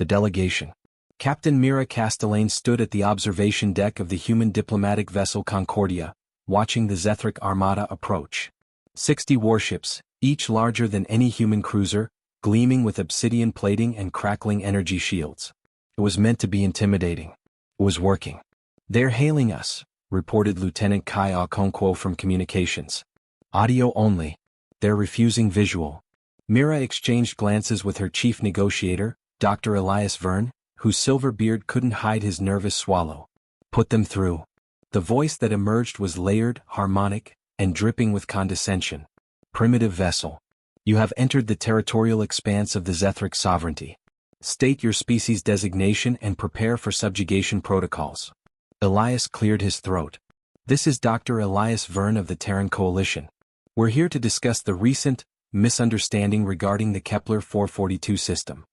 The delegation. Captain Mira Castellane stood at the observation deck of the human diplomatic vessel Concordia, watching the Zethric armada approach. 60 warships, each larger than any human cruiser, gleaming with obsidian plating and crackling energy shields. It was meant to be intimidating. It was working. "They're hailing us," reported Lieutenant Kai Okonkwo from communications. "Audio only. They're refusing visual." Mira exchanged glances with her chief negotiator, Dr. Elias Verne, whose silver beard couldn't hide his nervous swallow. "Put them through." The voice that emerged was layered, harmonic, and dripping with condescension. "Primitive vessel. You have entered the territorial expanse of the Zethric sovereignty. State your species designation and prepare for subjugation protocols." Elias cleared his throat. "This is Dr. Elias Verne of the Terran Coalition. We're here to discuss the recent misunderstanding regarding the Kepler 442 system.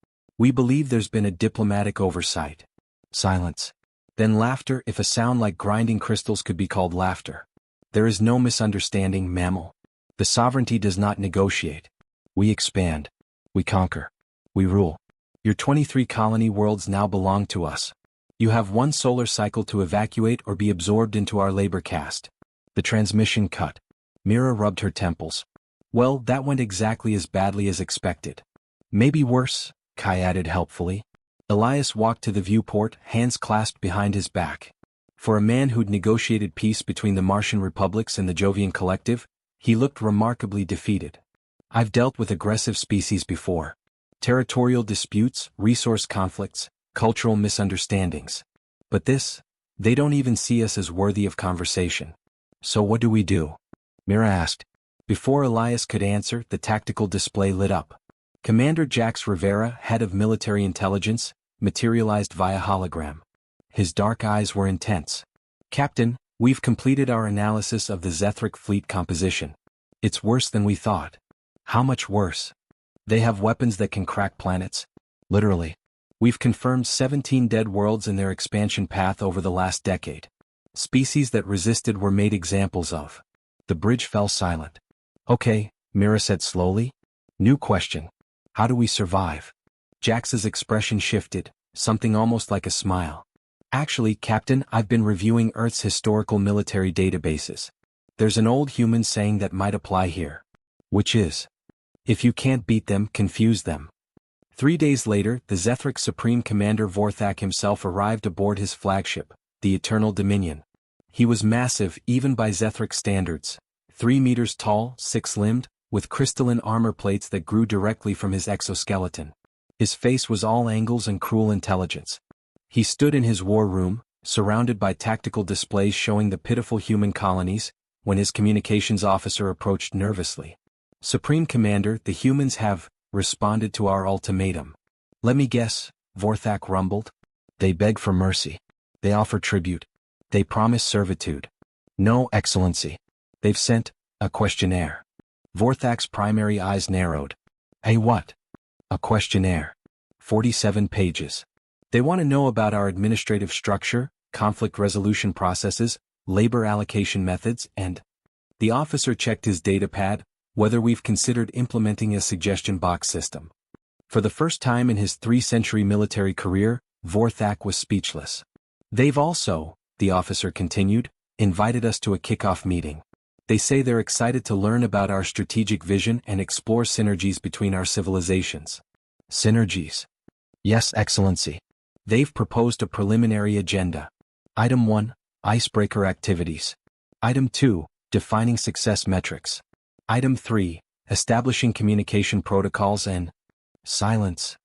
We believe there's been a diplomatic oversight." Silence. Then laughter, if a sound like grinding crystals could be called laughter. "There is no misunderstanding, mammal. The sovereignty does not negotiate. We expand. We conquer. We rule. Your 23 colony worlds now belong to us. You have one solar cycle to evacuate or be absorbed into our labor caste." The transmission cut. Mira rubbed her temples. "Well, that went exactly as badly as expected." "Maybe worse," Kai added helpfully. Elias walked to the viewport, hands clasped behind his back. For a man who'd negotiated peace between the Martian republics and the Jovian collective, he looked remarkably defeated. "I've dealt with aggressive species before. Territorial disputes, resource conflicts, cultural misunderstandings. But this, they don't even see us as worthy of conversation. So what do we do?" Mira asked. Before Elias could answer, the tactical display lit up. Commander Jax Rivera, head of military intelligence, materialized via hologram. His dark eyes were intense. "Captain, we've completed our analysis of the Zethric fleet composition. It's worse than we thought." "How much worse?" "They have weapons that can crack planets." "Literally." "We've confirmed 17 dead worlds in their expansion path over the last decade. Species that resisted were made examples of." The bridge fell silent. "Okay," Mira said slowly. "New question. How do we survive?" Jax's expression shifted, something almost like a smile. "Actually, Captain, I've been reviewing Earth's historical military databases. There's an old human saying that might apply here. Which is, if you can't beat them, confuse them." 3 days later, the Zethric Supreme Commander Vorthak himself arrived aboard his flagship, the Eternal Dominion. He was massive even by Zethric standards, 3 meters tall, 6-limbed, with crystalline armor plates that grew directly from his exoskeleton. His face was all angles and cruel intelligence. He stood in his war room, surrounded by tactical displays showing the pitiful human colonies, when his communications officer approached nervously. "Supreme Commander, the humans have responded to our ultimatum." "Let me guess," Vorthak rumbled. "They beg for mercy. They offer tribute. They promise servitude." "No, Excellency. They've sent a questionnaire." Vorthak's primary eyes narrowed. "A what?" "A questionnaire. 47 pages. They want to know about our administrative structure, conflict resolution processes, labor allocation methods, and..." The officer checked his datapad, "whether we've considered implementing a suggestion box system." For the first time in his 3-century military career, Vorthak was speechless. "They've also," the officer continued, "invited us to a kickoff meeting. They say they're excited to learn about our strategic vision and explore synergies between our civilizations." "Synergies?" "Yes, Excellency. They've proposed a preliminary agenda. Item 1, icebreaker activities. Item 2, defining success metrics. Item 3, establishing communication protocols and..." Silence.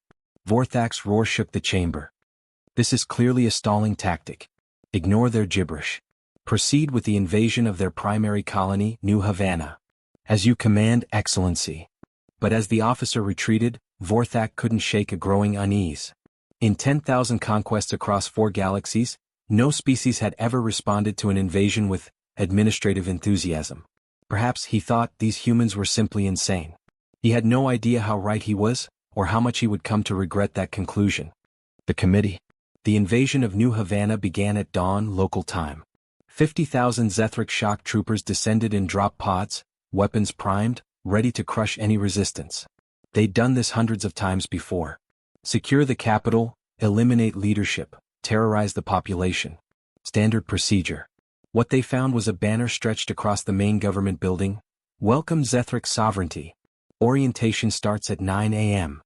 Vorthak's roar shook the chamber. "This is clearly a stalling tactic. Ignore their gibberish. Proceed with the invasion of their primary colony, New Havana. As you command, Excellency." But as the officer retreated, Vorthak couldn't shake a growing unease. In 10,000 conquests across 4 galaxies, no species had ever responded to an invasion with administrative enthusiasm. Perhaps, he thought, these humans were simply insane. He had no idea how right he was, or how much he would come to regret that conclusion. The committee. The invasion of New Havana began at dawn local time. 50,000 Zethric shock troopers descended in drop pods, weapons primed, ready to crush any resistance. They'd done this hundreds of times before. Secure the capital, eliminate leadership, terrorize the population. Standard procedure. What they found was a banner stretched across the main government building. Welcome Zethric sovereignty. Orientation starts at 9 a.m.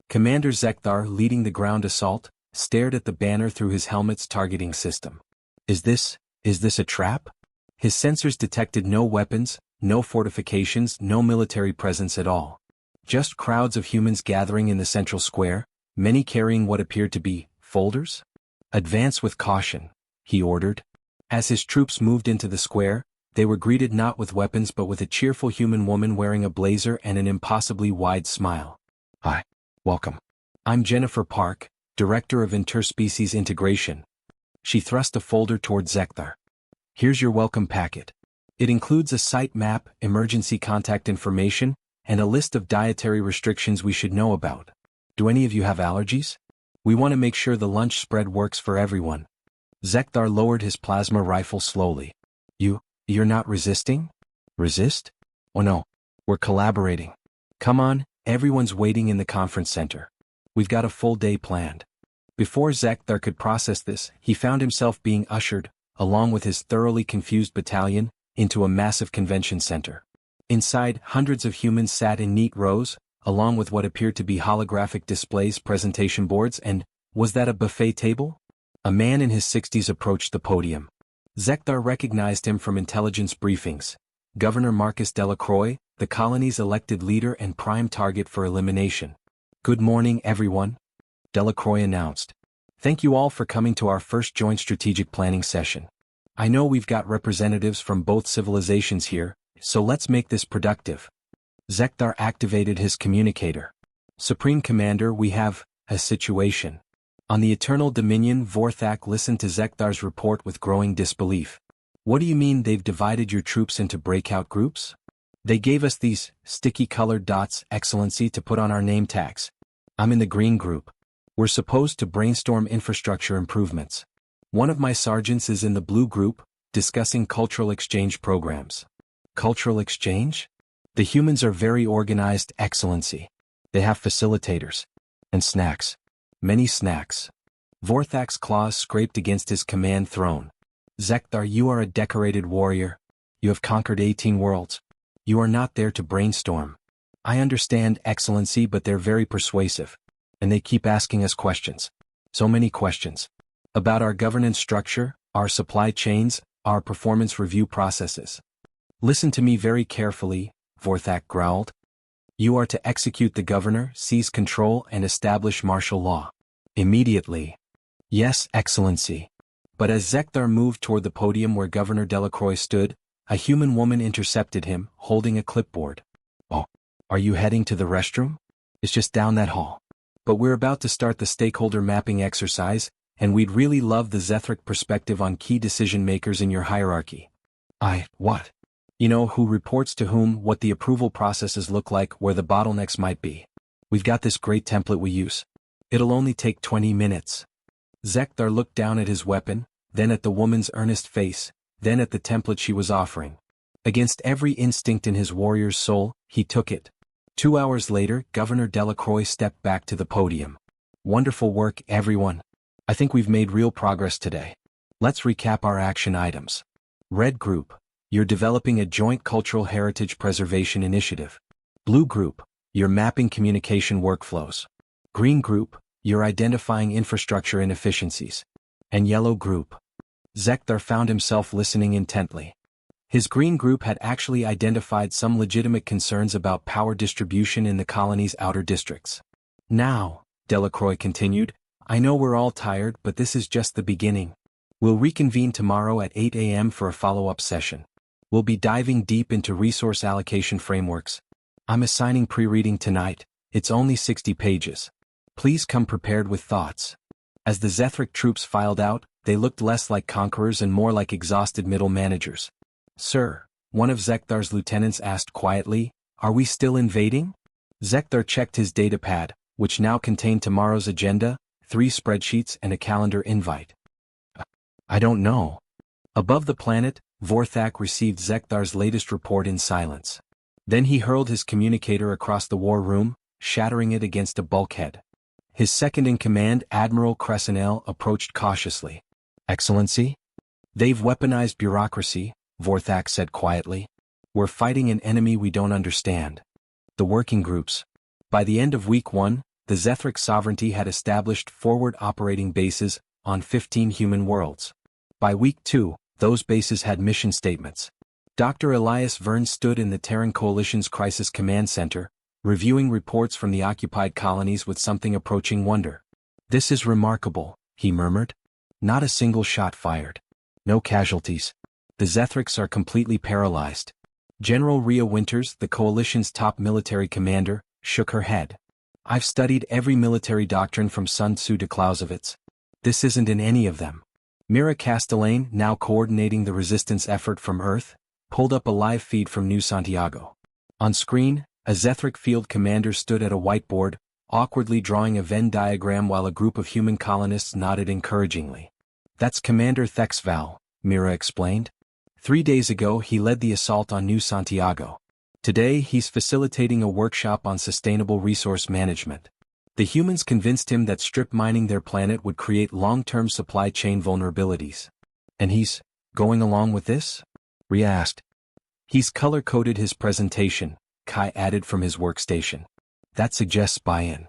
Commander Zekthar, leading the ground assault, stared at the banner through his helmet's targeting system. Is this a trap? His sensors detected no weapons, no fortifications, no military presence at all. Just crowds of humans gathering in the central square, many carrying what appeared to be folders. Advance with caution, he ordered. As his troops moved into the square, they were greeted not with weapons but with a cheerful human woman wearing a blazer and an impossibly wide smile. Hi, welcome. I'm Jennifer Park, Director of Interspecies Integration. She thrust a folder toward Zekthar. Here's your welcome packet. It includes a site map, emergency contact information, and a list of dietary restrictions we should know about. Do any of you have allergies? We want to make sure the lunch spread works for everyone. Zekthar lowered his plasma rifle slowly. You're not resisting? Resist? Oh no, we're collaborating. Come on, everyone's waiting in the conference center. We've got a full day planned. Before Zekthar could process this, he found himself being ushered, along with his thoroughly confused battalion, into a massive convention center. Inside, hundreds of humans sat in neat rows, along with what appeared to be holographic displays, presentation boards, and, was that a buffet table? A man in his 60s approached the podium. Zekthar recognized him from intelligence briefings. Governor Marcus Delacroix, the colony's elected leader and prime target for elimination. Good morning, everyone, Delacroix announced. Thank you all for coming to our first joint strategic planning session. I know we've got representatives from both civilizations here, so let's make this productive. Zekthar activated his communicator. Supreme Commander, we have a situation. On the Eternal Dominion, Vorthak listened to Zekthar's report with growing disbelief. What do you mean they've divided your troops into breakout groups? They gave us these sticky-colored dots, Excellency, to put on our name tags. I'm in the green group. We're supposed to brainstorm infrastructure improvements. One of my sergeants is in the blue group, discussing cultural exchange programs. Cultural exchange? The humans are very organized, Excellency. They have facilitators. And snacks. Many snacks. Vorthak's claws scraped against his command throne. Zekthar, you are a decorated warrior. You have conquered 18 worlds. You are not there to brainstorm. I understand, Excellency, but they're very persuasive. And they keep asking us questions. So many questions. About our governance structure, our supply chains, our performance review processes. Listen to me very carefully, Vorthak growled. You are to execute the governor, seize control, and establish martial law. Immediately. Yes, Excellency. But as Zekthar moved toward the podium where Governor Delacroix stood, a human woman intercepted him, holding a clipboard. Oh, are you heading to the restroom? It's just down that hall. But we're about to start the stakeholder mapping exercise, and we'd really love the Zethric perspective on key decision-makers in your hierarchy. What? You know, who reports to whom, what the approval processes look like, where the bottlenecks might be. We've got this great template we use. It'll only take 20 minutes. Zekthar looked down at his weapon, then at the woman's earnest face, then at the template she was offering. Against every instinct in his warrior's soul, he took it. 2 hours later, Governor Delacroix stepped back to the podium. Wonderful work, everyone. I think we've made real progress today. Let's recap our action items. Red Group. You're developing a joint cultural heritage preservation initiative. Blue Group, you're mapping communication workflows. Green Group, you're identifying infrastructure inefficiencies. And Yellow Group. Zekthar found himself listening intently. His Green Group had actually identified some legitimate concerns about power distribution in the colony's outer districts. Now, Delacroix continued, I know we're all tired, but this is just the beginning. We'll reconvene tomorrow at 8 a.m. for a follow-up session. We'll be diving deep into resource allocation frameworks. I'm assigning pre-reading tonight. It's only 60 pages. Please come prepared with thoughts. As the Zethric troops filed out, they looked less like conquerors and more like exhausted middle managers. Sir, one of Zekthar's lieutenants asked quietly, are we still invading? Zekthar checked his datapad, which now contained tomorrow's agenda, 3 spreadsheets and a calendar invite. I don't know. Above the planet, Vorthak received Zekthar's latest report in silence. Then he hurled his communicator across the war room, shattering it against a bulkhead. His second-in-command, Admiral Cressenel, approached cautiously. "Excellency?" "They've weaponized bureaucracy," Vorthak said quietly. "We're fighting an enemy we don't understand." The working groups. By the end of Week 1, the Zethric sovereignty had established forward operating bases on 15 human worlds. By Week 2, those bases had mission statements. Dr. Elias Verne stood in the Terran Coalition's Crisis Command Center, reviewing reports from the occupied colonies with something approaching wonder. "This is remarkable," he murmured. "Not a single shot fired. No casualties. The Zethrics are completely paralyzed." General Rhea Winters, the Coalition's top military commander, shook her head. "I've studied every military doctrine from Sun Tzu to Clausewitz. This isn't in any of them." Mira Castellane, now coordinating the resistance effort from Earth, pulled up a live feed from New Santiago. On screen, a Zethric field commander stood at a whiteboard, awkwardly drawing a Venn diagram while a group of human colonists nodded encouragingly. "That's Commander Thexval," Mira explained. 3 days ago he led the assault on New Santiago. Today he's facilitating a workshop on sustainable resource management. The humans convinced him that strip mining their planet would create long-term supply chain vulnerabilities. "And he's going along with this?" Rhea asked. "He's color-coded his presentation," Kai added from his workstation. "That suggests buy-in."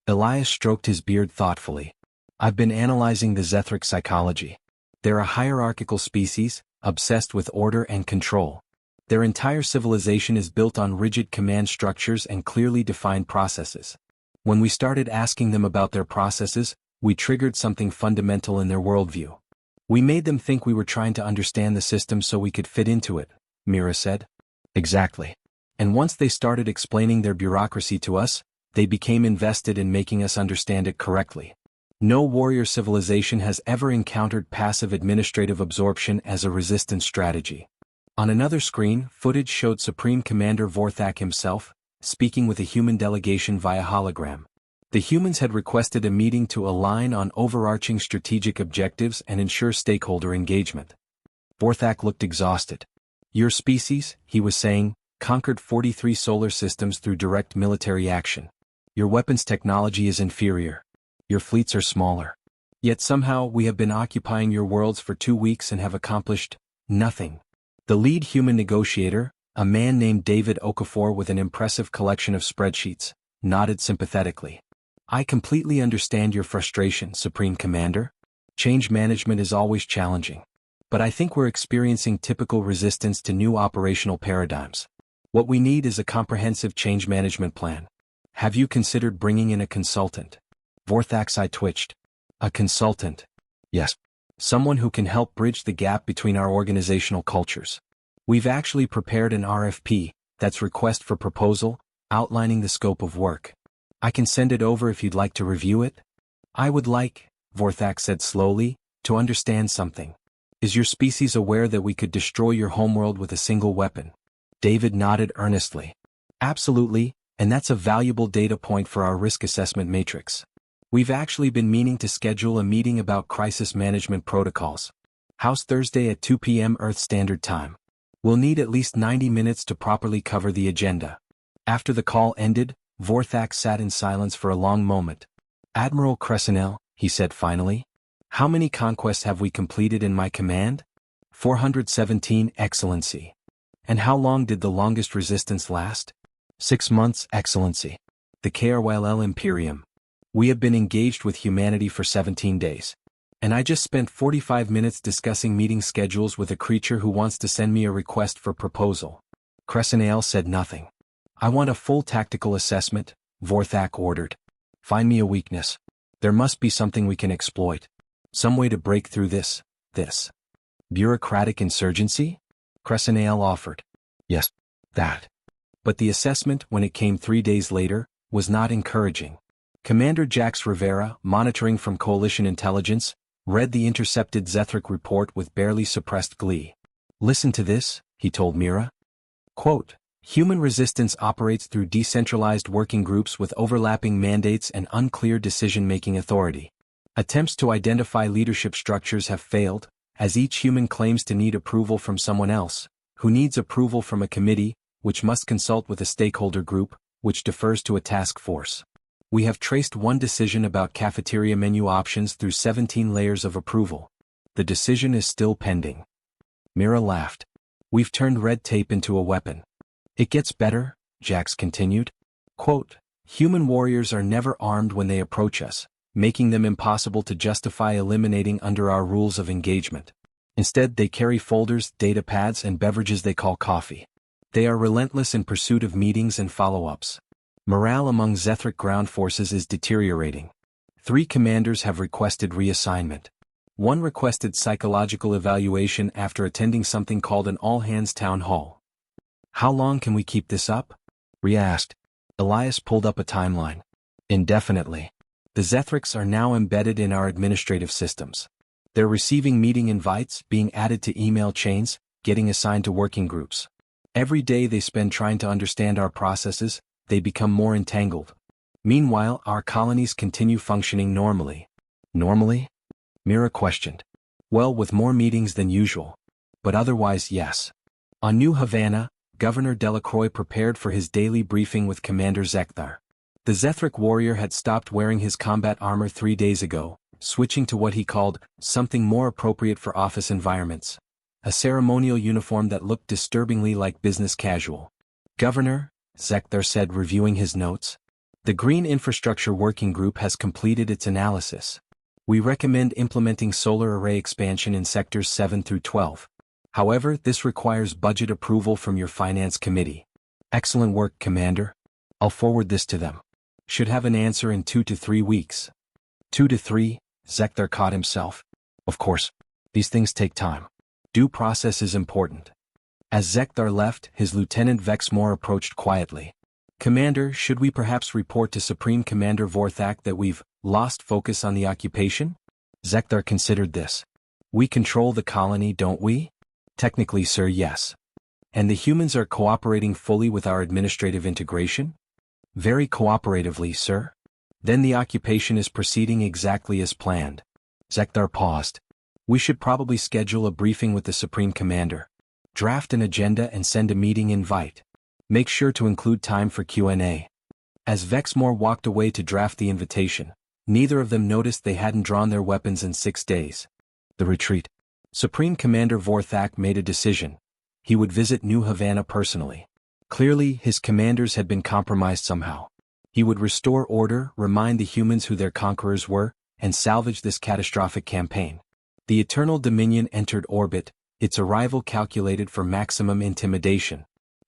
Elias stroked his beard thoughtfully. "I've been analyzing the Zethric psychology. They're a hierarchical species, obsessed with order and control. Their entire civilization is built on rigid command structures and clearly defined processes. When we started asking them about their processes, we triggered something fundamental in their worldview. We made them think we were trying to understand the system so we could fit into it," Mira said. "Exactly. And once they started explaining their bureaucracy to us, they became invested in making us understand it correctly. No warrior civilization has ever encountered passive administrative absorption as a resistance strategy." On another screen, footage showed Supreme Commander Vorthak himself, speaking with a human delegation via hologram. The humans had requested a meeting to align on overarching strategic objectives and ensure stakeholder engagement. Vorthak looked exhausted. "Your species," he was saying, "conquered 43 solar systems through direct military action. Your weapons technology is inferior. Your fleets are smaller. Yet somehow we have been occupying your worlds for 2 weeks and have accomplished nothing." The lead human negotiator, a man named David Okafor with an impressive collection of spreadsheets, nodded sympathetically. "I completely understand your frustration, Supreme Commander. Change management is always challenging. But I think we're experiencing typical resistance to new operational paradigms. What we need is a comprehensive change management plan. Have you considered bringing in a consultant?" Vorthak's eye twitched. "A consultant?" "Yes. Someone who can help bridge the gap between our organizational cultures. We've actually prepared an RFP, that's request for proposal, outlining the scope of work. I can send it over if you'd like to review it." "I would like," Vorthak said slowly, "to understand something. Is your species aware that we could destroy your homeworld with a single weapon?" David nodded earnestly. "Absolutely, and that's a valuable data point for our risk assessment matrix. We've actually been meaning to schedule a meeting about crisis management protocols. How's Thursday at 2 p.m. Earth Standard Time? We'll need at least 90 minutes to properly cover the agenda." After the call ended, Vorthak sat in silence for a long moment. "Admiral Cressenel," he said finally, "how many conquests have we completed in my command?" 417, Excellency." "And how long did the longest resistance last?" 6 months, Excellency." "The KRYL Imperium. We have been engaged with humanity for 17 days. And I just spent 45 minutes discussing meeting schedules with a creature who wants to send me a request for proposal." Cressenel said nothing. "I want a full tactical assessment," Vorthak ordered. "Find me a weakness. There must be something we can exploit. Some way to break through this. Bureaucratic insurgency?" Cressenel offered. "Yes, that." But the assessment, when it came 3 days later, was not encouraging. Commander Jax Rivera, monitoring from Coalition intelligence, read the intercepted Zethric report with barely suppressed glee. "Listen to this," he told Mira. Quote, "Human resistance operates through decentralized working groups with overlapping mandates and unclear decision-making authority. Attempts to identify leadership structures have failed, as each human claims to need approval from someone else, who needs approval from a committee, which must consult with a stakeholder group, which defers to a task force. We have traced one decision about cafeteria menu options through 17 layers of approval. The decision is still pending. Mira laughed. We've turned red tape into a weapon. It gets better, Jax continued. Quote, human warriors are never armed when they approach us, making them impossible to justify eliminating under our rules of engagement. Instead, they carry folders, data pads, and beverages they call coffee. They are relentless in pursuit of meetings and follow-ups. Morale among Zethric ground forces is deteriorating. 3 commanders have requested reassignment. 1 requested psychological evaluation after attending something called an all-hands town hall. How long can we keep this up? Rhea asked. Elias pulled up a timeline. Indefinitely. The Zethrics are now embedded in our administrative systems. They're receiving meeting invites, being added to email chains, getting assigned to working groups. Every day they spend trying to understand our processes, they become more entangled. Meanwhile, our colonies continue functioning normally. Normally? Mira questioned. Well, with more meetings than usual. But otherwise, yes. On New Havana, Governor Delacroix prepared for his daily briefing with Commander Zekthar. The Zethric warrior had stopped wearing his combat armor 3 days ago, switching to what he called something more appropriate for office environments. A ceremonial uniform that looked disturbingly like business casual. Governor, Zekthar said, reviewing his notes. The Green Infrastructure Working Group has completed its analysis. We recommend implementing solar array expansion in sectors 7 through 12. However, this requires budget approval from your finance committee. Excellent work, Commander. I'll forward this to them. Should have an answer in 2 to 3 weeks. 2 to 3, Zekthar caught himself. Of course. These things take time. Due process is important. As Zekthar left, his Lieutenant Vexmore approached quietly. Commander, should we perhaps report to Supreme Commander Vorthak that we've lost focus on the occupation? Zekthar considered this. We control the colony, don't we? Technically, sir, yes. And the humans are cooperating fully with our administrative integration? Very cooperatively, sir. Then the occupation is proceeding exactly as planned. Zekthar paused. We should probably schedule a briefing with the Supreme Commander. Draft an agenda and send a meeting invite. Make sure to include time for Q&A. As Vexmore walked away to draft the invitation, neither of them noticed they hadn't drawn their weapons in 6 days. The retreat. Supreme Commander Vorthak made a decision. He would visit New Havana personally. Clearly, his commanders had been compromised somehow. He would restore order, remind the humans who their conquerors were, and salvage this catastrophic campaign. The Eternal Dominion entered orbit, its arrival calculated for maximum intimidation.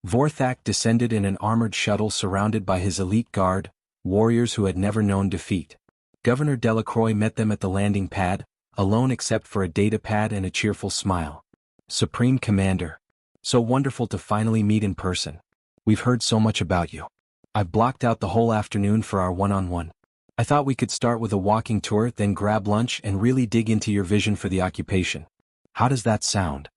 Vorthak descended in an armored shuttle surrounded by his elite guard, warriors who had never known defeat. Governor Delacroix met them at the landing pad, alone except for a data pad and a cheerful smile. Supreme Commander. So wonderful to finally meet in person. We've heard so much about you. I've blocked out the whole afternoon for our one-on-one. I thought we could start with a walking tour, then grab lunch and really dig into your vision for the occupation. How does that sound?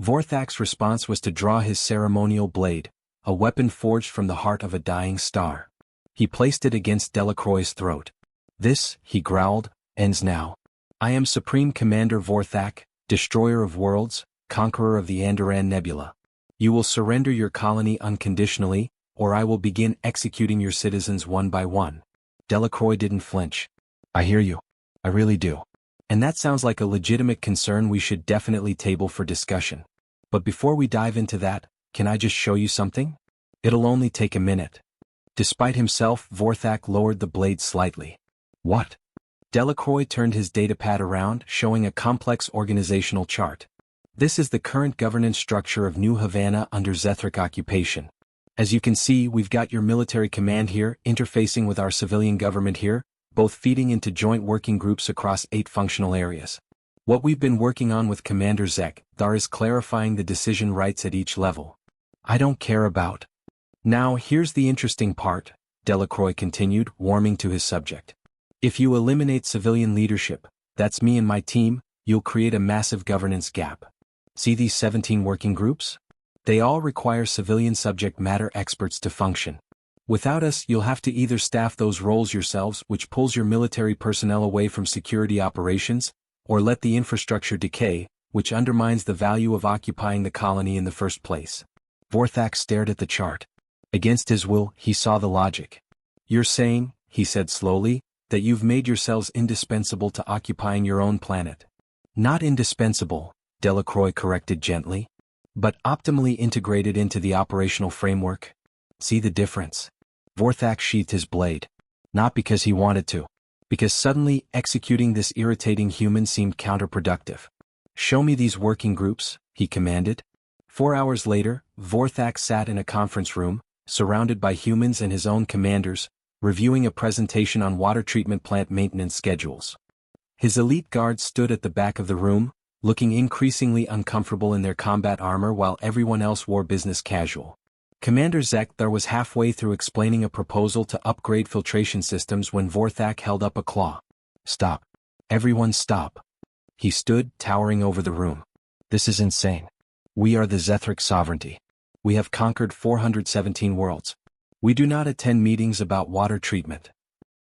Vorthak's response was to draw his ceremonial blade, a weapon forged from the heart of a dying star. He placed it against Delacroix's throat. This, he growled, ends now. I am Supreme Commander Vorthak, Destroyer of Worlds, Conqueror of the Andoran Nebula. You will surrender your colony unconditionally, or I will begin executing your citizens one by one. Delacroix didn't flinch. I hear you. I really do. And that sounds like a legitimate concern we should definitely table for discussion. But before we dive into that, can I just show you something? It'll only take a minute. Despite himself, Vorthak lowered the blade slightly. What? Delacroix turned his datapad around, showing a complex organizational chart. This is the current governance structure of New Havana under Zethric occupation. As you can see, we've got your military command here, interfacing with our civilian government here, both feeding into joint working groups across 8 functional areas. What we've been working on with Commander Zekthar is clarifying the decision rights at each level. I don't care about. Now here's the interesting part, Delacroix continued, warming to his subject. If you eliminate civilian leadership, that's me and my team, you'll create a massive governance gap. See these 17 working groups? They all require civilian subject matter experts to function. Without us, you'll have to either staff those roles yourselves, which pulls your military personnel away from security operations, or let the infrastructure decay, which undermines the value of occupying the colony in the first place. Vorthak stared at the chart. Against his will, he saw the logic. You're saying, he said slowly, that you've made yourselves indispensable to occupying your own planet. Not indispensable, Delacroix corrected gently, but optimally integrated into the operational framework. See the difference? Vorthak sheathed his blade. Not because he wanted to. Because suddenly executing this irritating human seemed counterproductive. Show me these working groups, he commanded. 4 hours later, Vorthak sat in a conference room, surrounded by humans and his own commanders, reviewing a presentation on water treatment plant maintenance schedules. His elite guards stood at the back of the room, looking increasingly uncomfortable in their combat armor while everyone else wore business casual. Commander Zekthar was halfway through explaining a proposal to upgrade filtration systems when Vorthak held up a claw. Stop. Everyone stop. He stood, towering over the room. This is insane. We are the Zethric sovereignty. We have conquered 417 worlds. We do not attend meetings about water treatment.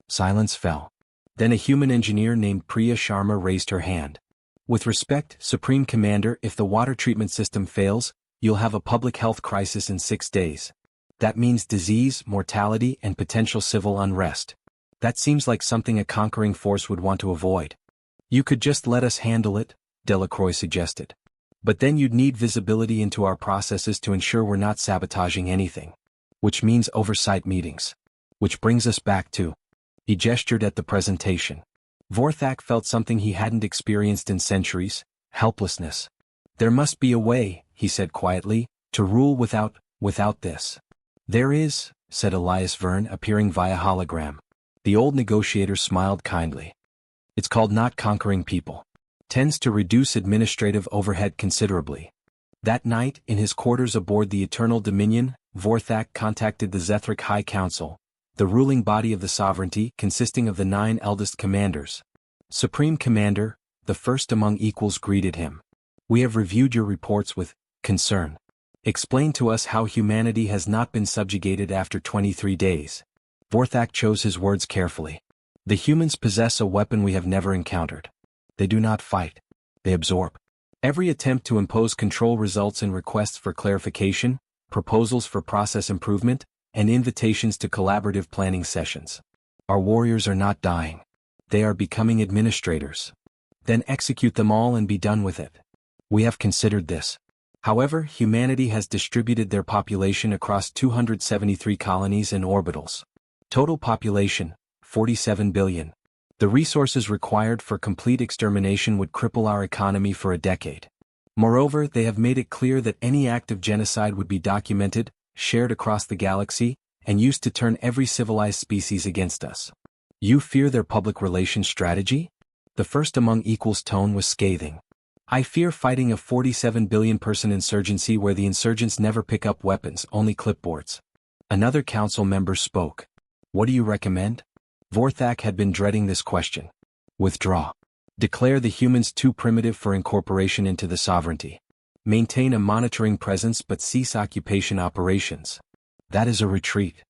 Silence fell. Then a human engineer named Priya Sharma raised her hand. With respect, Supreme Commander, if the water treatment system fails, you'll have a public health crisis in 6 days. That means disease, mortality, and potential civil unrest. That seems like something a conquering force would want to avoid. You could just let us handle it, Delacroix suggested. But then you'd need visibility into our processes to ensure we're not sabotaging anything. Which means oversight meetings. Which brings us back to... He gestured at the presentation. Vorthak felt something he hadn't experienced in centuries: helplessness. There must be a way, he said quietly, to rule without this. There is, said Elias Verne, appearing via hologram. The old negotiator smiled kindly. It's called not conquering people. Tends to reduce administrative overhead considerably. That night, in his quarters aboard the Eternal Dominion, Vorthak contacted the Zethric High Council, the ruling body of the sovereignty consisting of the 9 eldest commanders. Supreme Commander, the first among equals, greeted him. We have reviewed your reports with concern. Explain to us how humanity has not been subjugated after 23 days. Vorthak chose his words carefully. The humans possess a weapon we have never encountered. They do not fight. They absorb. Every attempt to impose control results in requests for clarification, proposals for process improvement, and invitations to collaborative planning sessions. Our warriors are not dying. They are becoming administrators. Then execute them all and be done with it. We have considered this. However, humanity has distributed their population across 273 colonies and orbitals. Total population, 47 billion. The resources required for complete extermination would cripple our economy for a decade. Moreover, they have made it clear that any act of genocide would be documented, shared across the galaxy, and used to turn every civilized species against us. You fear their public relations strategy? The first among equals tone was scathing. I fear fighting a 47 billion person insurgency where the insurgents never pick up weapons, only clipboards. Another council member spoke. What do you recommend? Vorthak had been dreading this question. Withdraw. Declare the humans too primitive for incorporation into the sovereignty. Maintain a monitoring presence but cease occupation operations. That is a retreat.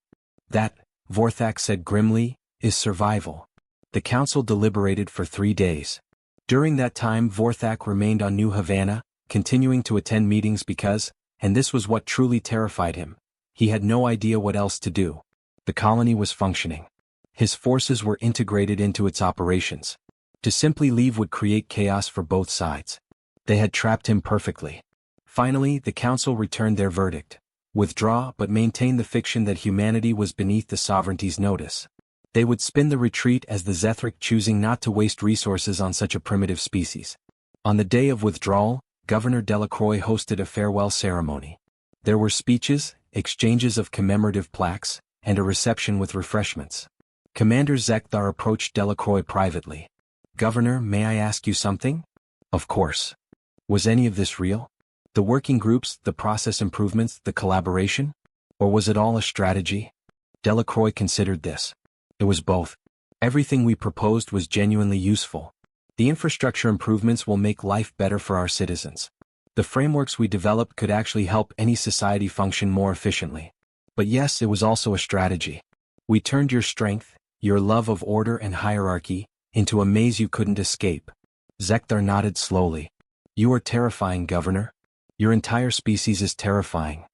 That, Vorthak said grimly, is survival. The council deliberated for 3 days. During that time Vorthak remained on New Havana, continuing to attend meetings because, and this was what truly terrified him, he had no idea what else to do. The colony was functioning. His forces were integrated into its operations. To simply leave would create chaos for both sides. They had trapped him perfectly. Finally, the council returned their verdict. Withdraw but maintain the fiction that humanity was beneath the sovereignty's notice. They would spin the retreat as the Zethric, choosing not to waste resources on such a primitive species. On the day of withdrawal, Governor Delacroix hosted a farewell ceremony. There were speeches, exchanges of commemorative plaques, and a reception with refreshments. Commander Zekthar approached Delacroix privately. Governor, may I ask you something? Of course. Was any of this real? The working groups, the process improvements, the collaboration? Or was it all a strategy? Delacroix considered this. It was both. Everything we proposed was genuinely useful. The infrastructure improvements will make life better for our citizens. The frameworks we developed could actually help any society function more efficiently. But yes, it was also a strategy. We turned your strength, your love of order and hierarchy, into a maze you couldn't escape. Zekthar nodded slowly. You are terrifying, Governor. Your entire species is terrifying.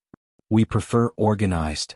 We prefer organized.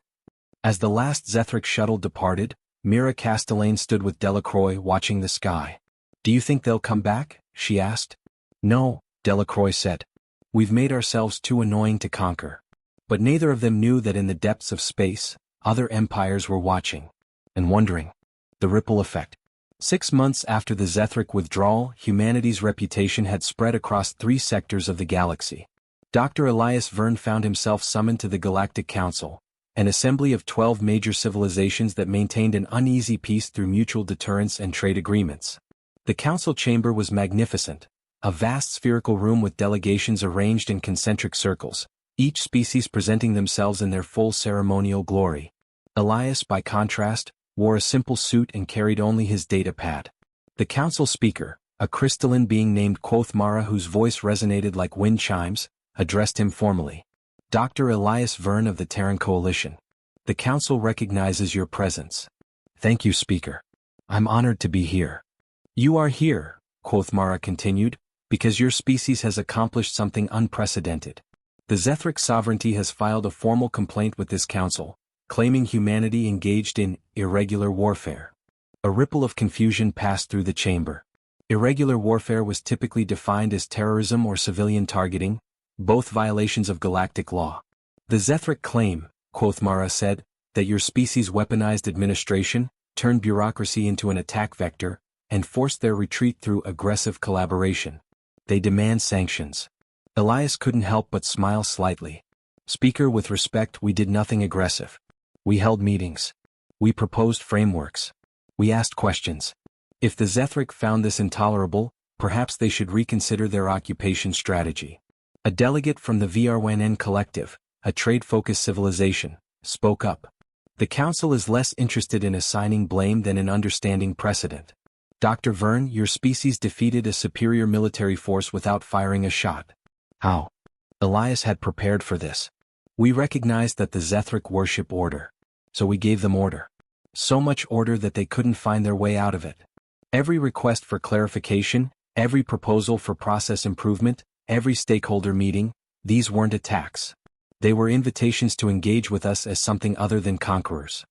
As the last Zethric shuttle departed, Mira Castellane stood with Delacroix watching the sky. "Do you think they'll come back?" she asked. "No," Delacroix said. "We've made ourselves too annoying to conquer." But neither of them knew that in the depths of space, other empires were watching and wondering. The ripple effect. 6 months after the Zethric withdrawal, humanity's reputation had spread across 3 sectors of the galaxy. Dr. Elias Verne found himself summoned to the Galactic Council, an assembly of 12 major civilizations that maintained an uneasy peace through mutual deterrence and trade agreements. The council chamber was magnificent, a vast spherical room with delegations arranged in concentric circles, each species presenting themselves in their full ceremonial glory. Elias, by contrast, wore a simple suit and carried only his data pad. The council speaker, a crystalline being named Quothmara whose voice resonated like wind chimes, addressed him formally. "Dr. Elias Verne of the Terran Coalition. The council recognizes your presence." "Thank you, Speaker. I'm honored to be here." "You are here," Quothmara continued, "because your species has accomplished something unprecedented. The Zethric sovereignty has filed a formal complaint with this council, claiming humanity engaged in irregular warfare." A ripple of confusion passed through the chamber. Irregular warfare was typically defined as terrorism or civilian targeting, both violations of galactic law. "The Zethric claim," Quothmara said, "that your species weaponized administration, turned bureaucracy into an attack vector, and forced their retreat through aggressive collaboration. They demand sanctions." Elias couldn't help but smile slightly. "Speaker, with respect, we did nothing aggressive. We held meetings. We proposed frameworks. We asked questions. If the Zethric found this intolerable, perhaps they should reconsider their occupation strategy." A delegate from the VRWNN Collective, a trade-focused civilization, spoke up. "The council is less interested in assigning blame than in understanding precedent. Dr. Verne, your species defeated a superior military force without firing a shot." "How?" Elias had prepared for this. "We recognized that the Zethric worship order. So we gave them order. So much order that they couldn't find their way out of it. Every request for clarification, every proposal for process improvement, every stakeholder meeting, these weren't attacks. They were invitations to engage with us as something other than conquerors."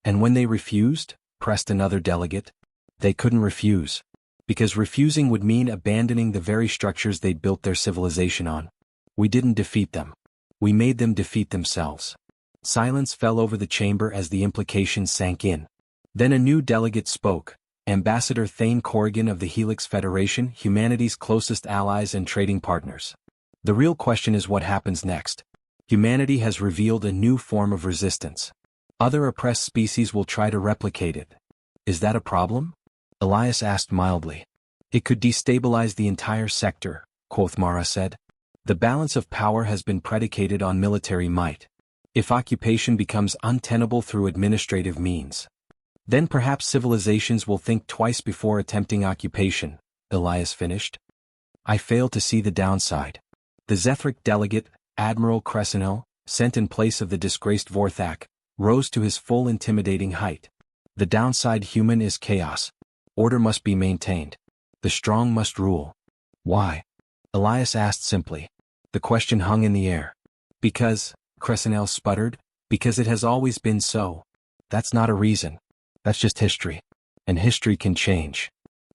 "And when they refused," pressed another delegate, "they couldn't refuse. Because refusing would mean abandoning the very structures they'd built their civilization on. We didn't defeat them. We made them defeat themselves." Silence fell over the chamber as the implications sank in. Then a new delegate spoke, Ambassador Thane Corrigan of the Helix Federation, humanity's closest allies and trading partners. "The real question is what happens next. Humanity has revealed a new form of resistance. Other oppressed species will try to replicate it. Is that a problem?" Elias asked mildly. "It could destabilize the entire sector," Quothmara said. "The balance of power has been predicated on military might. If occupation becomes untenable through administrative means, then perhaps civilizations will think twice before attempting occupation," Elias finished. "I fail to see the downside." The Zethric delegate, Admiral Crescenel, sent in place of the disgraced Vorthak, rose to his full intimidating height. "The downside, human, is chaos. Order must be maintained. The strong must rule." "Why?" Elias asked simply. The question hung in the air. "Because," Crescenel sputtered, "because it has always been so." "That's not a reason. That's just history. And history can change."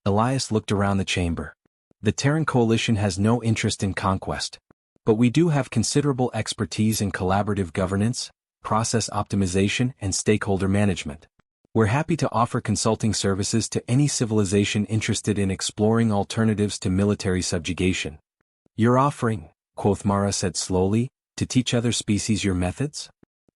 Elias looked around the chamber. "The Terran Coalition has no interest in conquest. But we do have considerable expertise in collaborative governance, process optimization, and stakeholder management. We're happy to offer consulting services to any civilization interested in exploring alternatives to military subjugation." "You're offering," Quothmara said slowly, "to teach other species your methods?"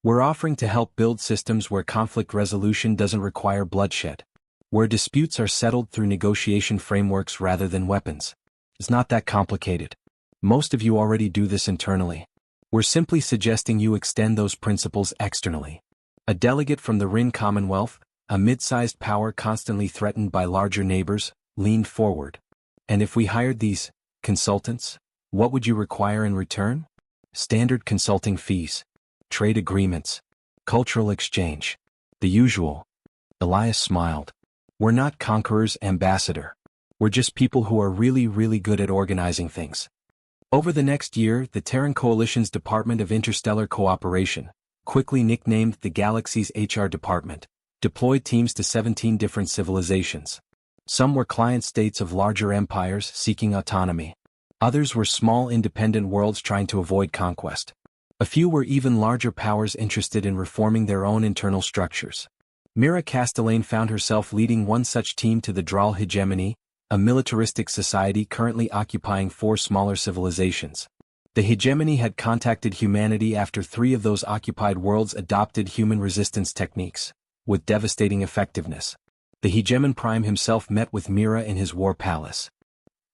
"We're offering to help build systems where conflict resolution doesn't require bloodshed. Where disputes are settled through negotiation frameworks rather than weapons. It's not that complicated. Most of you already do this internally. We're simply suggesting you extend those principles externally." A delegate from the Rin Commonwealth, a mid-sized power constantly threatened by larger neighbors, leaned forward. "And if we hired these consultants, what would you require in return?" "Standard consulting fees. Trade agreements. Cultural exchange. The usual." Elias smiled. "We're not conquerors, Ambassador. We're just people who are really, really good at organizing things." Over the next year, the Terran Coalition's Department of Interstellar Cooperation, quickly nicknamed the Galaxies HR Department, deployed teams to 17 different civilizations. Some were client states of larger empires seeking autonomy. Others were small independent worlds trying to avoid conquest. A few were even larger powers interested in reforming their own internal structures. Mira Castellane found herself leading one such team to the Dral hegemony, a militaristic society currently occupying 4 smaller civilizations. The hegemony had contacted humanity after 3 of those occupied worlds adopted human resistance techniques, with devastating effectiveness. The hegemon prime himself met with Mira in his war palace.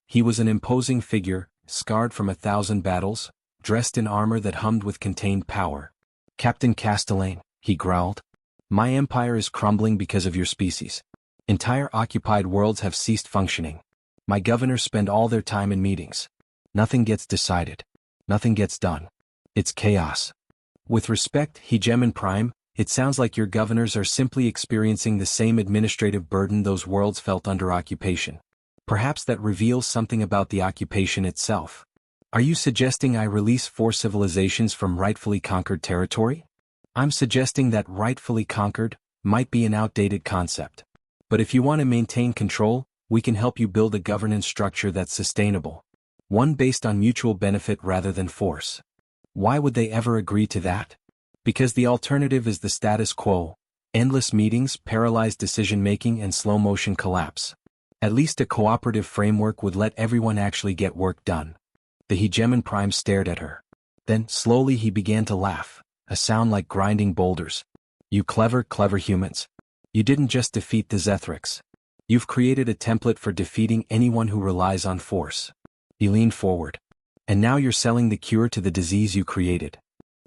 He was an imposing figure, scarred from 1,000 battles, dressed in armor that hummed with contained power. "Captain Castellane," he growled, "my empire is crumbling because of your species. Entire occupied worlds have ceased functioning. My governors spend all their time in meetings. Nothing gets decided. Nothing gets done. It's chaos. With respect, Hegemon Prime, it sounds like your governors are simply experiencing the same administrative burden those worlds felt under occupation. Perhaps that reveals something about the occupation itself. Are you suggesting I release 4 civilizations from rightfully conquered territory? I'm suggesting that rightfully conquered might be an outdated concept. But if you want to maintain control, we can help you build a governance structure that's sustainable. One based on mutual benefit rather than force." Why would they ever agree to that? Because the alternative is the status quo: endless meetings, paralyzed decision-making, and slow-motion collapse. At least a cooperative framework would let everyone actually get work done. The Hegemon Prime stared at her. Then, slowly he began to laugh, a sound like grinding boulders. "You clever humans. You didn't just defeat the Zethrics. You've created a template for defeating anyone who relies on force." He leaned forward. "And now you're selling the cure to the disease you created."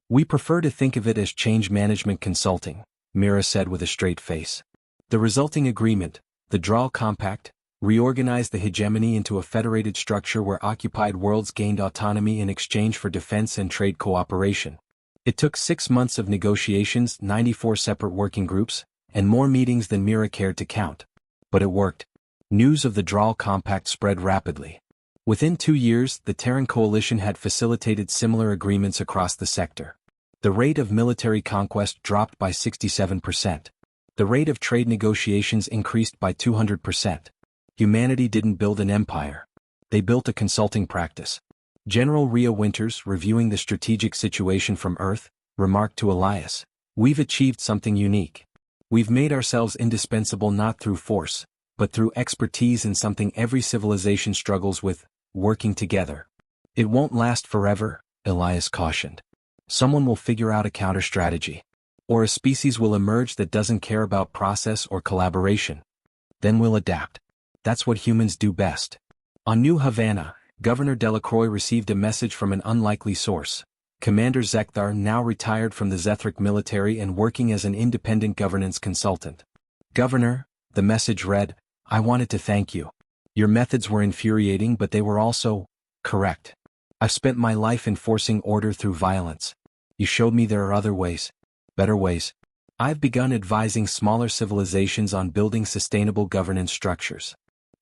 "We prefer to think of it as change management consulting," Mira said with a straight face. The resulting agreement, the Dral Compact, reorganized the hegemony into a federated structure where occupied worlds gained autonomy in exchange for defense and trade cooperation. It took 6 months of negotiations, 94 separate working groups, and more meetings than Mira cared to count. But it worked. News of the Dral Compact spread rapidly. Within 2 years, the Terran coalition had facilitated similar agreements across the sector. The rate of military conquest dropped by 67%. The rate of trade negotiations increased by 200%. Humanity didn't build an empire. They built a consulting practice. General Rhea Winters, reviewing the strategic situation from Earth, remarked to Elias, "We've achieved something unique. We've made ourselves indispensable not through force, but through expertise in something every civilization struggles with: working together." "It won't last forever," Elias cautioned. "Someone will figure out a counter-strategy. Or a species will emerge that doesn't care about process or collaboration. Then we'll adapt. That's what humans do best." On New Havana, Governor Delacroix received a message from an unlikely source. Commander Zekthar, now retired from the Zethric military and working as an independent governance consultant. "Governor," the message read, "I wanted to thank you. Your methods were infuriating, but they were also correct. I've spent my life enforcing order through violence. You showed me there are other ways. Better ways. I've begun advising smaller civilizations on building sustainable governance structures.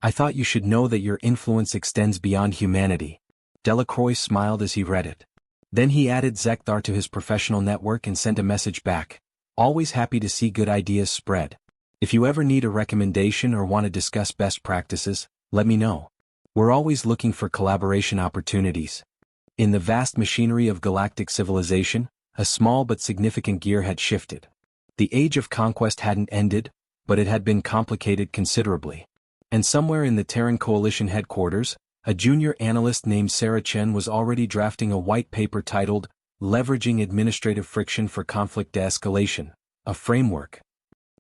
I thought you should know that your influence extends beyond humanity." Delacroix smiled as he read it. Then he added Zekthar to his professional network and sent a message back. "Always happy to see good ideas spread. If you ever need a recommendation or want to discuss best practices, let me know. We're always looking for collaboration opportunities." In the vast machinery of galactic civilization, a small but significant gear had shifted. The age of conquest hadn't ended, but it had been complicated considerably. And somewhere in the Terran Coalition headquarters, a junior analyst named Sarah Chen was already drafting a white paper titled, "Leveraging Administrative Friction for Conflict De-Escalation, a Framework."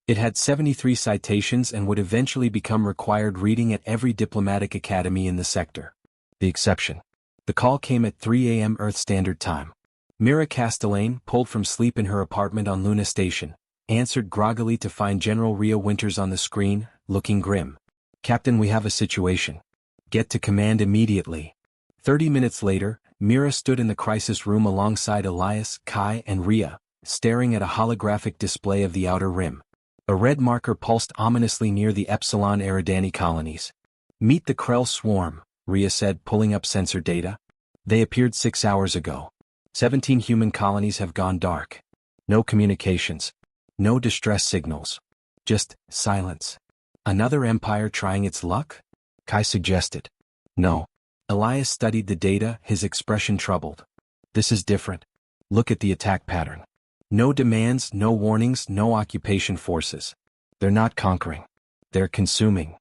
It had 73 citations and would eventually become required reading at every diplomatic academy in the sector. The exception. The call came at 3 a.m. Earth Standard Time. Mira Castellane, pulled from sleep in her apartment on Luna Station, answered groggily to find General Rhea Winters on the screen, looking grim. "Captain, we have a situation. Get to command immediately." 30 minutes later, Mira stood in the crisis room alongside Elias, Kai, and Rhea, staring at a holographic display of the Outer Rim. A red marker pulsed ominously near the Epsilon Eridani colonies. "Meet the Krell swarm," Rhea said, pulling up sensor data. "They appeared 6 hours ago. 17 human colonies have gone dark. No communications. No distress signals. Just silence. Another empire trying its luck? Kai suggested. No. Elias studied the data, his expression troubled. This is different. Look at the attack pattern. No demands, no warnings, no occupation forces. They're not conquering. They're consuming.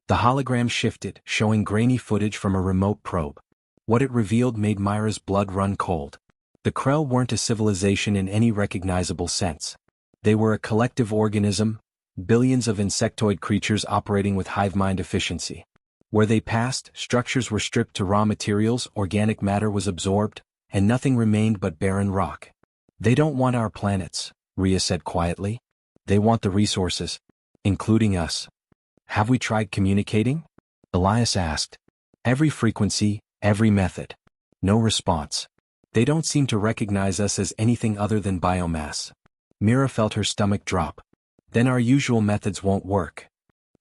The hologram shifted, showing grainy footage from a remote probe. What it revealed made Myra's blood run cold. The Krell weren't a civilization in any recognizable sense. They were a collective organism, billions of insectoid creatures operating with hive mind efficiency. Where they passed, structures were stripped to raw materials, organic matter was absorbed, and nothing remained but barren rock. They don't want our planets, Rhea said quietly. They want the resources, including us. Have we tried communicating? Elias asked. Every frequency, every method. No response. They don't seem to recognize us as anything other than biomass. Mira felt her stomach drop. Then our usual methods won't work.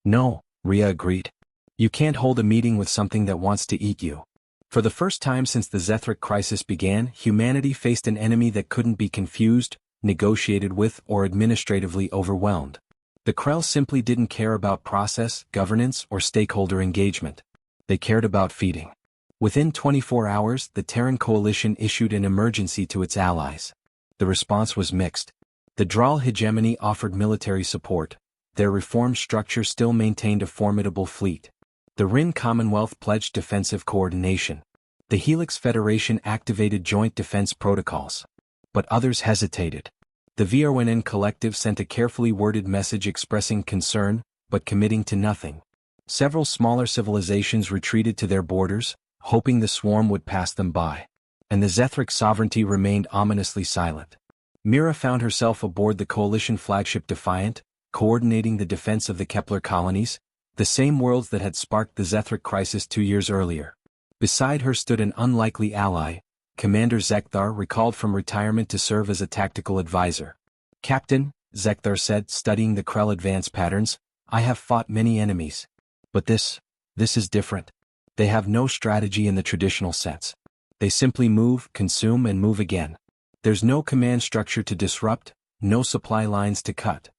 No, Rhea agreed. You can't hold a meeting with something that wants to eat you. For the first time since the Zethric crisis began, humanity faced an enemy that couldn't be confused, negotiated with, or administratively overwhelmed. The Krell simply didn't care about process, governance, or stakeholder engagement. They cared about feeding. Within 24 hours, the Terran coalition issued an emergency to its allies. The response was mixed. The Draal hegemony offered military support. Their reformed structure still maintained a formidable fleet. The Rin Commonwealth pledged defensive coordination. The Helix Federation activated joint defense protocols. But others hesitated. The VRNN Collective sent a carefully worded message expressing concern, but committing to nothing. Several smaller civilizations retreated to their borders, hoping the swarm would pass them by. And the Zethric sovereignty remained ominously silent. Mira found herself aboard the coalition flagship Defiant, coordinating the defense of the Kepler colonies, the same worlds that had sparked the Zethric crisis 2 years earlier. Beside her stood an unlikely ally, Commander Zekthar, recalled from retirement to serve as a tactical advisor. Captain, Zekthar said, studying the Krell advance patterns, I have fought many enemies. But this is different. They have no strategy in the traditional sense. They simply move, consume, and move again. There's no command structure to disrupt, no supply lines to cut.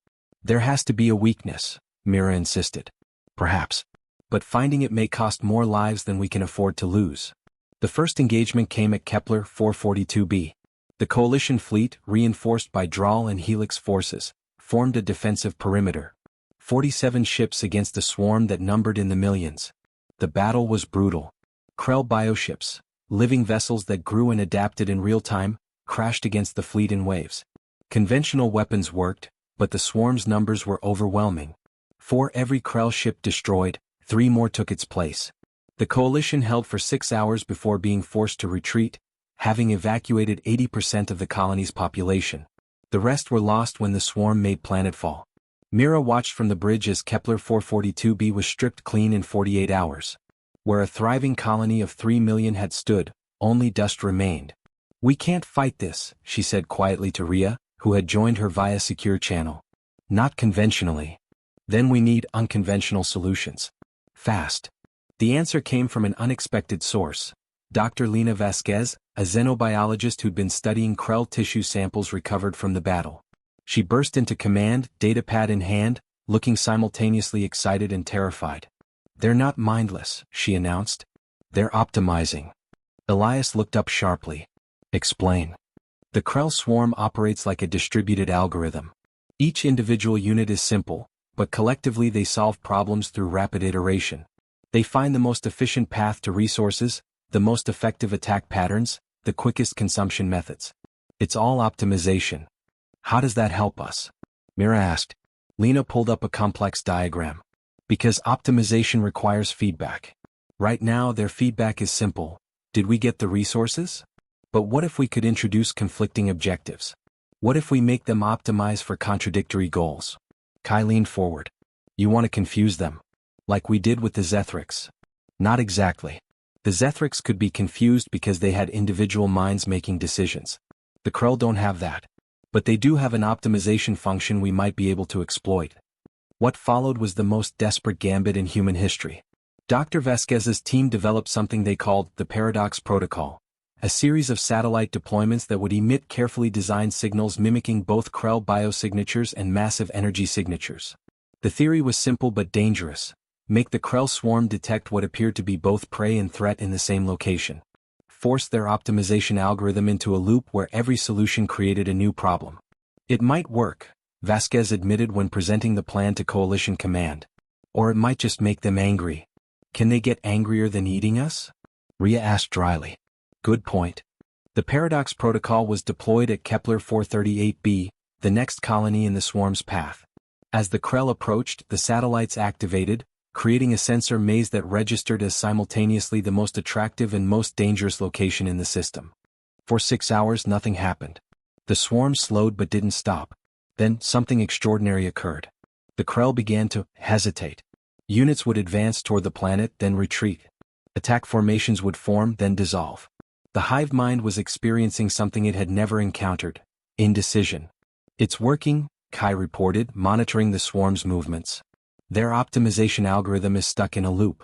There has to be a weakness, Mira insisted. Perhaps. But finding it may cost more lives than we can afford to lose. The first engagement came at Kepler 442b. The coalition fleet, reinforced by Draal and Helix forces, formed a defensive perimeter. 47 ships against a swarm that numbered in the millions. The battle was brutal. Krell bioships, living vessels that grew and adapted in real time, crashed against the fleet in waves. Conventional weapons worked, but the swarm's numbers were overwhelming. For every Krell ship destroyed, 3 more took its place. The coalition held for 6 hours before being forced to retreat, having evacuated 80% of the colony's population. The rest were lost when the swarm made planetfall. Mira watched from the bridge as Kepler 442b was stripped clean in 48 hours. Where a thriving colony of 3 million had stood, only dust remained. We can't fight this, she said quietly to Rhea, who had joined her via secure channel. Not conventionally. Then we need unconventional solutions. Fast. The answer came from an unexpected source. Dr. Lena Vasquez, a xenobiologist who'd been studying Krell tissue samples recovered from the battle. She burst into command, datapad in hand, looking simultaneously excited and terrified. They're not mindless, she announced. They're optimizing. Elias looked up sharply. Explain. The Krell swarm operates like a distributed algorithm. Each individual unit is simple, but collectively they solve problems through rapid iteration. They find the most efficient path to resources, the most effective attack patterns, the quickest consumption methods. It's all optimization. How does that help us? Mira asked. Lena pulled up a complex diagram. Because optimization requires feedback. Right now their feedback is simple. Did we get the resources? But what if we could introduce conflicting objectives? What if we make them optimize for contradictory goals? Kai leaned forward. You want to confuse them? Like we did with the Zethrics. Not exactly. The Zethrics could be confused because they had individual minds making decisions. The Krell don't have that. But they do have an optimization function we might be able to exploit. What followed was the most desperate gambit in human history. Dr. Vasquez's team developed something they called the Paradox Protocol, a series of satellite deployments that would emit carefully designed signals mimicking both Krell biosignatures and massive energy signatures. The theory was simple but dangerous. Make the Krell swarm detect what appeared to be both prey and threat in the same location. Force their optimization algorithm into a loop where every solution created a new problem. It might work, Vasquez admitted when presenting the plan to Coalition Command. Or it might just make them angry. Can they get angrier than eating us? Rhea asked dryly. Good point. The Paradox Protocol was deployed at Kepler 438b, the next colony in the swarm's path. As the Krell approached, the satellites activated, creating a sensor maze that registered as simultaneously the most attractive and most dangerous location in the system. For 6 hours nothing happened. The swarm slowed but didn't stop. Then, something extraordinary occurred. The Krell began to hesitate. Units would advance toward the planet, then retreat. Attack formations would form, then dissolve. The hive mind was experiencing something it had never encountered: indecision. It's working, Kai reported, monitoring the swarm's movements. Their optimization algorithm is stuck in a loop.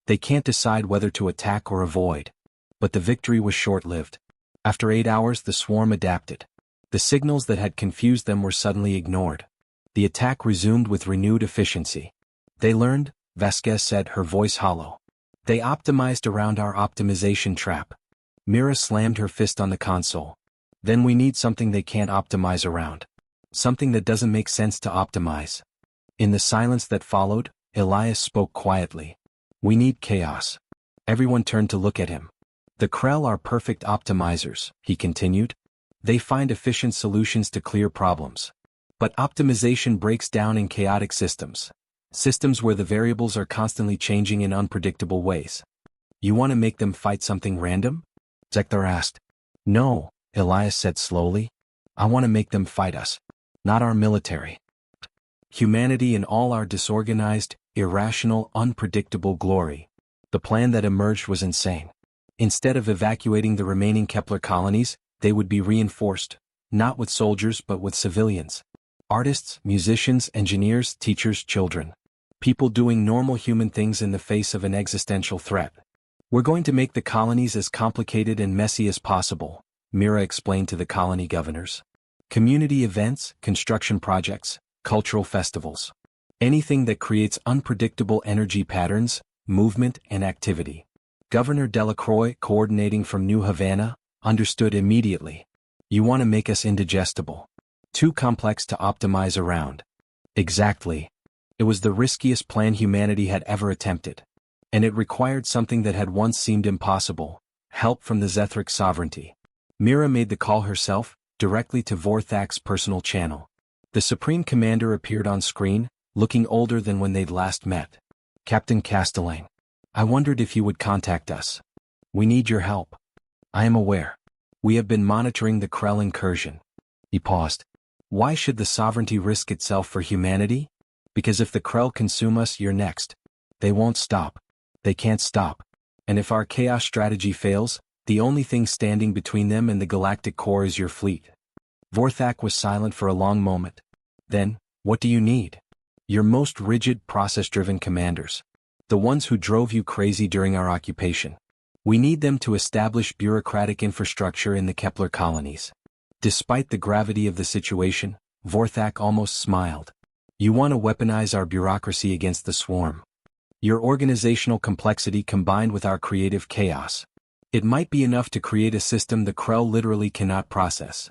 They can't decide whether to attack or avoid. But the victory was short-lived. After 8 hours the swarm adapted. The signals that had confused them were suddenly ignored. The attack resumed with renewed efficiency. They learned, Vasquez said, her voice hollow. They optimized around our optimization trap. Mira slammed her fist on the console. Then we need something they can't optimize around. Something that doesn't make sense to optimize. In the silence that followed, Elias spoke quietly. We need chaos. Everyone turned to look at him. The Krell are perfect optimizers, he continued. They find efficient solutions to clear problems. But optimization breaks down in chaotic systems. Systems where the variables are constantly changing in unpredictable ways. You want to make them fight something random? Zekthar asked. No, Elias said slowly. I want to make them fight us. Not our military. Humanity in all our disorganized, irrational, unpredictable glory. The plan that emerged was insane. Instead of evacuating the remaining Kepler colonies, they would be reinforced, not with soldiers but with civilians. Artists, musicians, engineers, teachers, children. People doing normal human things in the face of an existential threat. We're going to make the colonies as complicated and messy as possible, Mira explained to the colony governors. Community events, construction projects, cultural festivals. Anything that creates unpredictable energy patterns, movement, and activity. Governor Delacroix, coordinating from New Havana, understood immediately. You want to make us indigestible. Too complex to optimize around. Exactly. It was the riskiest plan humanity had ever attempted. And it required something that had once seemed impossible: help from the Zethric sovereignty. Mira made the call herself, directly to Vorthak's personal channel. The Supreme Commander appeared on screen, looking older than when they'd last met. Captain Castellane. I wondered if you would contact us. We need your help. I am aware. We have been monitoring the Krell incursion. He paused. Why should the sovereignty risk itself for humanity? Because if the Krell consume us, you're next. They won't stop. They can't stop. And if our chaos strategy fails, the only thing standing between them and the galactic core is your fleet. Vorthak was silent for a long moment. Then, what do you need? Your most rigid, process-driven commanders. The ones who drove you crazy during our occupation. We need them to establish bureaucratic infrastructure in the Kepler colonies. Despite the gravity of the situation, Vorthak almost smiled. You want to weaponize our bureaucracy against the swarm. Your organizational complexity combined with our creative chaos. It might be enough to create a system the Krell literally cannot process.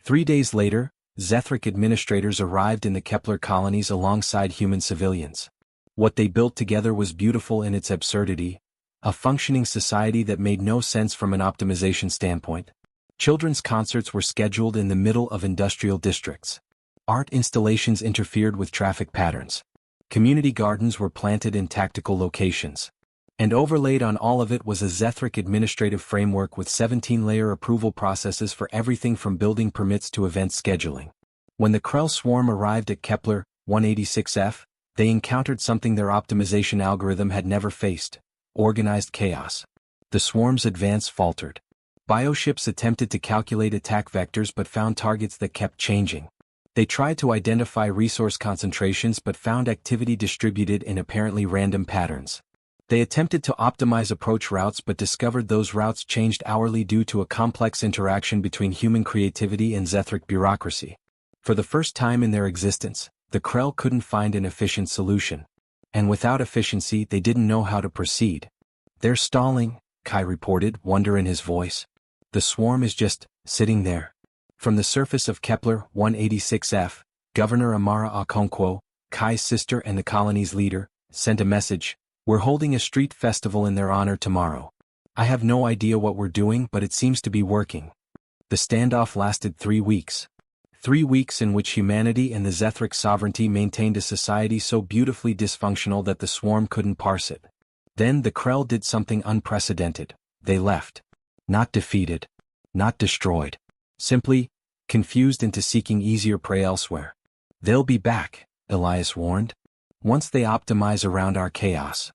3 days later, Zethric administrators arrived in the Kepler colonies alongside human civilians. What they built together was beautiful in its absurdity, a functioning society that made no sense from an optimization standpoint. Children's concerts were scheduled in the middle of industrial districts. Art installations interfered with traffic patterns. Community gardens were planted in tactical locations. And overlaid on all of it was a Zethric administrative framework with 17-layer approval processes for everything from building permits to event scheduling. When the Krell swarm arrived at Kepler 186f, they encountered something their optimization algorithm had never faced: organized chaos. The swarm's advance faltered. Bioships attempted to calculate attack vectors but found targets that kept changing. They tried to identify resource concentrations but found activity distributed in apparently random patterns. They attempted to optimize approach routes but discovered those routes changed hourly due to a complex interaction between human creativity and Zethric bureaucracy. For the first time in their existence, The Krell couldn't find an efficient solution. And without efficiency they didn't know how to proceed. They're stalling, Kai reported, wonder in his voice. The swarm is just sitting there. From the surface of Kepler 186f, Governor Amara Okonkwo, Kai's sister and the colony's leader, sent a message: "We're holding a street festival in their honor tomorrow. I have no idea what we're doing, but it seems to be working." The standoff lasted 3 weeks. 3 weeks in which humanity and the Zethric sovereignty maintained a society so beautifully dysfunctional that the swarm couldn't parse it. Then the Krell did something unprecedented. They left. Not defeated. Not destroyed. Simply confused into seeking easier prey elsewhere. "They'll be back," Elias warned. "Once they optimize around our chaos.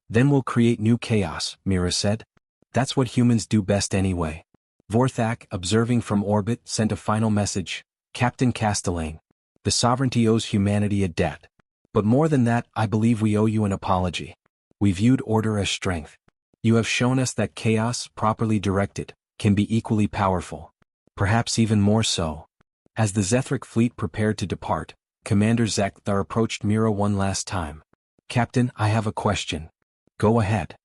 Then we'll create new chaos," Mira said. "That's what humans do best anyway." Vorthak, observing from orbit, sent a final message: "Captain Castellane, the sovereignty owes humanity a debt. But more than that, I believe we owe you an apology. We viewed order as strength. You have shown us that chaos, properly directed, can be equally powerful. Perhaps even more so." As the Zethric fleet prepared to depart, Commander Zekthar approached Mira one last time. "Captain, I have a question." "Go ahead.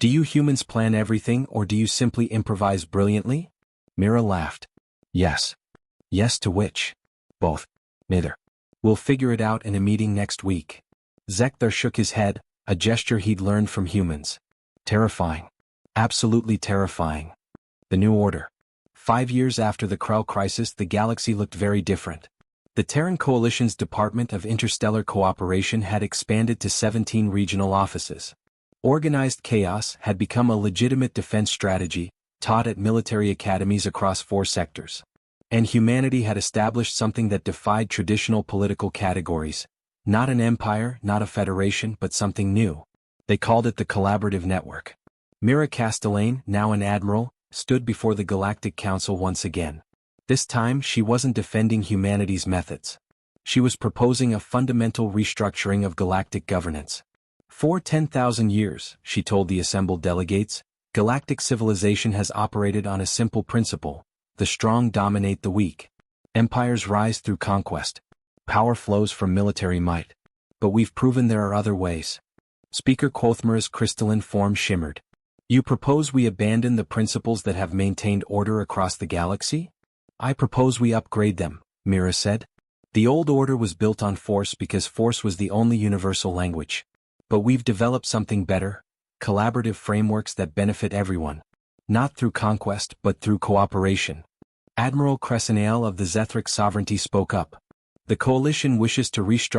Do you humans plan everything, or do you simply improvise brilliantly?" Mira laughed. "Yes." "Yes to which?" "Both. Neither. We'll figure it out in a meeting next week." Zekthar shook his head, a gesture he'd learned from humans. "Terrifying. Absolutely terrifying." The new order. 5 years after the Krell crisis, the galaxy looked very different. The Terran Coalition's Department of Interstellar Cooperation had expanded to 17 regional offices. Organized chaos had become a legitimate defense strategy, taught at military academies across 4 sectors. And humanity had established something that defied traditional political categories. Not an empire, not a federation, but something new. They called it the Collaborative Network. Mira Castellane, now an admiral, stood before the Galactic Council once again. This time she wasn't defending humanity's methods. She was proposing a fundamental restructuring of galactic governance. For 10,000 years, she told the assembled delegates, galactic civilization has operated on a simple principle: the strong dominate the weak. Empires rise through conquest. Power flows from military might. But we've proven there are other ways. Speaker Quothmera's crystalline form shimmered. "You propose we abandon the principles that have maintained order across the galaxy?" "I propose we upgrade them," Mira said. "The old order was built on force because force was the only universal language. But we've developed something better: collaborative frameworks that benefit everyone. Not through conquest, but through cooperation." Admiral Cressenael of the Zethric sovereignty spoke up. "The coalition wishes to restructure